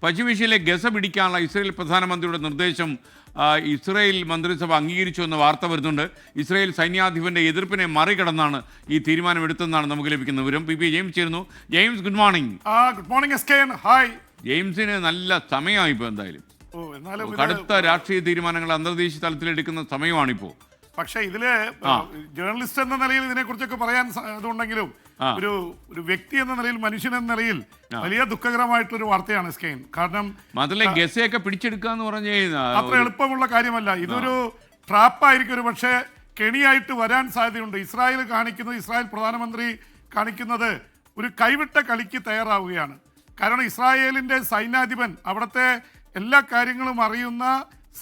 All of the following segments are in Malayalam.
പശ്ചിമേഷ്യയിലെ ഗസ പിടിക്കാനുള്ള ഇസ്രായേൽ പ്രധാനമന്ത്രിയുടെ നിർദ്ദേശം ഇസ്രായേൽ മന്ത്രിസഭ അംഗീകരിച്ചു എന്ന വാർത്ത വരുന്നുണ്ട്. ഇസ്രായേൽ സൈന്യാധിപന്റെ എതിർപ്പിനെ മറികടന്നാണ് ഈ തീരുമാനമെടുത്തെന്നാണ് നമുക്ക് ലഭിക്കുന്ന വിവരം. പി ജെയിംസ് ചേരുന്നു. James, good morning. Good morning എസ്കെൻ. ഹായ്. ജെയിംസിന് നല്ല സമയമായി ഇപ്പോൾ. എന്തായാലും കടുത്ത രാഷ്ട്രീയ തീരുമാനങ്ങൾ അന്തർദേശീയ തലത്തിൽ എടുക്കുന്ന സമയമാണിപ്പോ. പക്ഷെ ഇതില് ജേർണലിസ്റ്റ് എന്ന നിലയിൽ ഇതിനെ കുറിച്ചൊക്കെ പറയാൻ ഇതുണ്ടെങ്കിലും ഒരു വ്യക്തി എന്ന നിലയിൽ, മനുഷ്യൻ എന്ന നിലയിൽ വലിയ ദുഃഖകരമായിട്ടൊരു വാർത്തയാണ് സ്കെയിൻ. കാരണം ഗസയൊക്കെ പിടിച്ചെടുക്കുക എന്ന് പറഞ്ഞ അത്ര എളുപ്പമുള്ള കാര്യമല്ല. ഇതൊരു ട്രാപ്പായിരിക്കും, ഒരു പക്ഷേ കെണിയായിട്ട് വരാൻ സാധ്യതയുണ്ട്. ഇസ്രായേൽ പ്രധാനമന്ത്രി കാണിക്കുന്നത് ഒരു കൈവിട്ട കളിക്ക് തയ്യാറാവുകയാണ്. കാരണം ഇസ്രായേലിന്റെ സൈന്യാധിപൻ, അവിടുത്തെ എല്ലാ കാര്യങ്ങളും അറിയുന്ന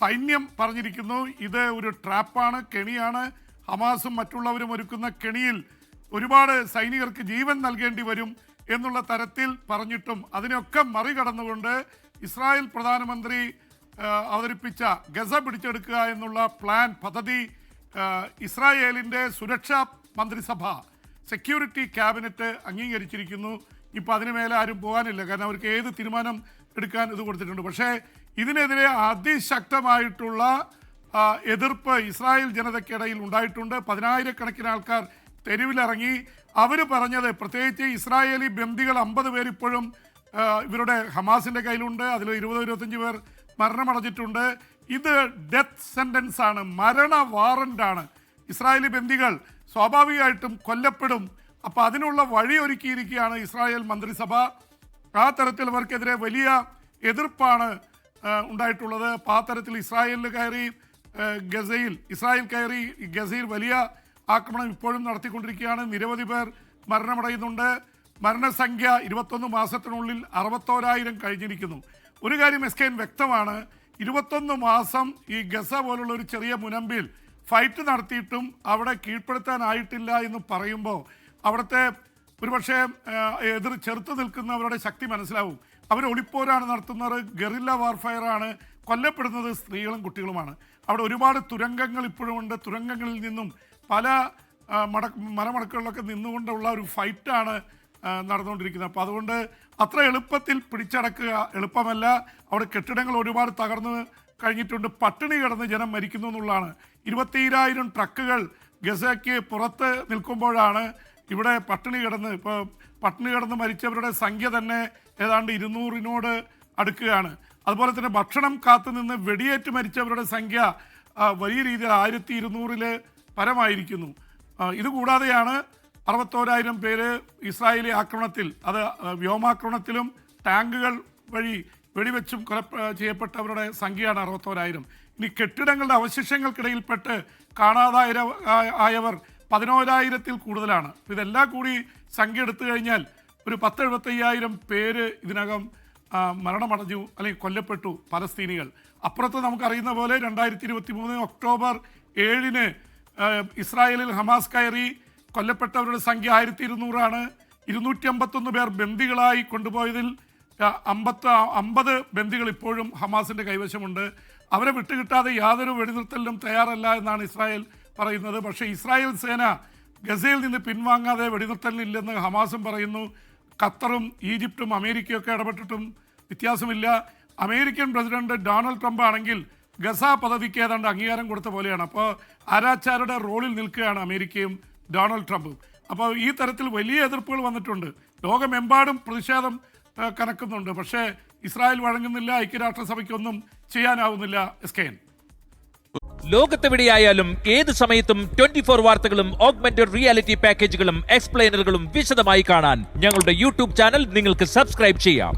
സൈന്യം പറഞ്ഞിരിക്കുന്നു, ഇത് ഒരു ട്രാപ്പാണ്, കെണിയാണ്. ഹമാസും മറ്റുള്ളവരും ഒരുക്കുന്ന കെണിയിൽ ഒരുപാട് സൈനികർക്ക് ജീവൻ നൽകേണ്ടി വരും എന്നുള്ള തരത്തിൽ പറഞ്ഞിട്ടും അതിനെയൊക്കെ മറികടന്നുകൊണ്ട് ഇസ്രായേൽ പ്രധാനമന്ത്രി അവതരിപ്പിച്ച ഗസ പിടിച്ചെടുക്കുക എന്നുള്ള പദ്ധതി ഇസ്രായേലിൻ്റെ സുരക്ഷാ മന്ത്രിസഭ, സെക്യൂരിറ്റി ക്യാബിനറ്റ് അംഗീകരിച്ചിരിക്കുന്നു. ഇപ്പോൾ അതിന് മേലെ ആരും പോകാനില്ല, കാരണം അവർക്ക് ഏത് തീരുമാനം എടുക്കാൻ ഇത് കൊടുത്തിട്ടുണ്ട്. പക്ഷേ ഇതിനെതിരെ അതിശക്തമായിട്ടുള്ള എതിർപ്പ് ഇസ്രായേൽ ജനതയ്ക്കിടയിൽ ഉണ്ടായിട്ടുണ്ട്. 10,000-കണക്കിന് ആൾക്കാർ തെരുവിലിറങ്ങി. അവർ പറഞ്ഞത്, പ്രത്യേകിച്ച് ഇസ്രായേലി ബന്ദികൾ 50 പേർ ഇപ്പോഴും ഇവരുടെ ഹമാസിൻ്റെ കയ്യിലുണ്ട്. അതിൽ 20-25 പേർ മരണമടഞ്ഞിട്ടുണ്ട്. ഇത് ഡെത്ത് സെൻറ്റൻസ് ആണ്, മരണ വാറൻ്റാണ്. ഇസ്രായേലി ബന്ദികൾ സ്വാഭാവികമായിട്ടും കൊല്ലപ്പെടും. അപ്പോൾ അതിനുള്ള വഴിയൊരുക്കിയിരിക്കുകയാണ് ഇസ്രായേൽ മന്ത്രിസഭ. ആ തരത്തിൽ അവർക്കെതിരെ വലിയ എതിർപ്പാണ് ഉണ്ടായിട്ടുള്ളത്. അപ്പോൾ ആ തരത്തിൽ ഇസ്രായേൽ കയറി ഗസയിൽ വലിയ ആക്രമണം ഇപ്പോഴും നടത്തിക്കൊണ്ടിരിക്കുകയാണ്. നിരവധി പേർ മരണമടയുന്നുണ്ട്. മരണസംഖ്യ 21 മാസത്തിനുള്ളിൽ 61,000 കഴിഞ്ഞിരിക്കുന്നു. ഒരു കാര്യം എസ്കെൻ വ്യക്തമാണ്, 21 മാസം ഈ ഗസ പോലുള്ള ഒരു ചെറിയ മുനമ്പിൽ ഫൈറ്റ് നടത്തിയിട്ടും അവിടെ കീഴ്പ്പെടുത്താനായിട്ടില്ല എന്ന് പറയുമ്പോൾ അവിടുത്തെ ഒരുപക്ഷെ ചെറുത്ത് നിൽക്കുന്നവരുടെ ശക്തി മനസ്സിലാവും. അവർ ഒളിപ്പോരാണ് നടത്തുന്നത്, ഗറില്ല വാർഫെയറാണ്, കൊല്ലപ്പെടുന്നത് സ്ത്രീകളും കുട്ടികളുമാണ്. അവിടെ ഒരുപാട് തുരങ്കങ്ങൾ ഇപ്പോഴും ഉണ്ട്. തുരങ്കങ്ങളിൽ നിന്നും പല മരമടക്കുകളിലൊക്കെ നിന്നുകൊണ്ടുള്ള ഒരു ഫൈറ്റാണ് നടന്നുകൊണ്ടിരിക്കുന്നത്. അപ്പോൾ അതുകൊണ്ട് അത്ര എളുപ്പത്തിൽ പിടിച്ചടക്കുക എളുപ്പമല്ല. അവിടെ കെട്ടിടങ്ങൾ ഒരുപാട് തകർന്ന് കഴിഞ്ഞിട്ടുണ്ട്. പട്ടിണി കിടന്ന് ജനം മരിക്കുന്നു എന്നുള്ളതാണ്. 22,000 ട്രക്കുകൾ ഗസയ്ക്ക് പുറത്ത് നിൽക്കുമ്പോഴാണ് ഇവിടെ പട്ടിണി കിടന്ന് മരിച്ചവരുടെ സംഖ്യ തന്നെ ഏതാണ്ട് 200-നോട് അടുക്കുകയാണ്. അതുപോലെ തന്നെ ഭക്ഷണം കാത്തുനിന്ന് വെടിയേറ്റ് മരിച്ചവരുടെ സംഖ്യ വലിയ രീതിയിൽ 1,200-ൽ പരമായിരിക്കുന്നു. ഇതുകൂടാതെയാണ് 61,000 പേര് ഇസ്രായേലി ആക്രമണത്തിൽ, അത് വ്യോമാക്രമണത്തിലും ടാങ്കുകൾ വഴി വെടിവെച്ചും ചെയ്യപ്പെട്ടവരുടെ സംഖ്യയാണ് 61,000. ഇനി കെട്ടിടങ്ങളുടെ അവശിഷ്ടങ്ങൾക്കിടയിൽപ്പെട്ട് കാണാതായവർ 11,000-ൽ കൂടുതലാണ്. ഇതെല്ലാം കൂടി സംഖ്യ എടുത്തു കഴിഞ്ഞാൽ ഒരു 10,000-75,000 പേര് ഇതിനകം മരണമടഞ്ഞു അല്ലെങ്കിൽ കൊല്ലപ്പെട്ടു, പലസ്തീനികൾ. അപ്പുറത്ത് നമുക്കറിയുന്ന പോലെ 2023 ഒക്ടോബർ 7-ന് ഇസ്രായേലിൽ ഹമാസ് കയറി കൊല്ലപ്പെട്ടവരുടെ സംഖ്യ 1,200 251 പേർ ബന്ദികളായി കൊണ്ടുപോയതിൽ 50 ബന്ദികൾ ഇപ്പോഴും ഹമാസിൻ്റെ കൈവശമുണ്ട്. അവരെ വിട്ടുകിട്ടാതെ യാതൊരു വെടിനിർത്തലിനും തയ്യാറല്ല എന്നാണ് ഇസ്രായേൽ പറയുന്നത്. പക്ഷേ ഇസ്രായേൽ സേന ഗസയിൽ നിന്ന് പിൻവാങ്ങാതെ വെടിനിർത്തലിനില്ലെന്ന് ഹമാസും പറയുന്നു. ഖത്തറും ഈജിപ്തും അമേരിക്കയൊക്കെ ഇടപെട്ടിട്ടും വ്യത്യാസമില്ല. അമേരിക്കൻ പ്രസിഡന്റ് ഡൊണാൾഡ് ട്രംപ് ആണെങ്കിൽ ഗസ പദ്ധതിക്ക് ഏതാണ്ട് അംഗീകാരം കൊടുത്ത പോലെയാണ്. അപ്പോൾ ആരാച്ചാരുടെ റോളിൽ നിൽക്കുകയാണ് അമേരിക്കയും ഡൊണാൾഡ് ട്രംപും. അപ്പോൾ ഈ തരത്തിൽ വലിയ എതിർപ്പുകൾ വന്നിട്ടുണ്ട്. ലോകമെമ്പാടും പ്രതിഷേധം കനക്കുന്നുണ്ട്. പക്ഷേ ഇസ്രായേൽ വഴങ്ങുന്നില്ല, ഐക്യരാഷ്ട്രസഭയ്ക്കൊന്നും ചെയ്യാനാവുന്നില്ല. എസ്കെൻ, ലോകത്തെവിടെയായാലും ഏത് സമയത്തും 24 വാർത്തകളും ഓഗ്മെന്റഡ് റിയാലിറ്റി പാക്കേജുകളും എക്സ്പ്ലെയിനറുകളും വിശദമായി കാണാൻ ഞങ്ങളുടെ യൂട്യൂബ് ചാനൽ നിങ്ങൾക്ക് സബ്സ്ക്രൈബ് ചെയ്യാം.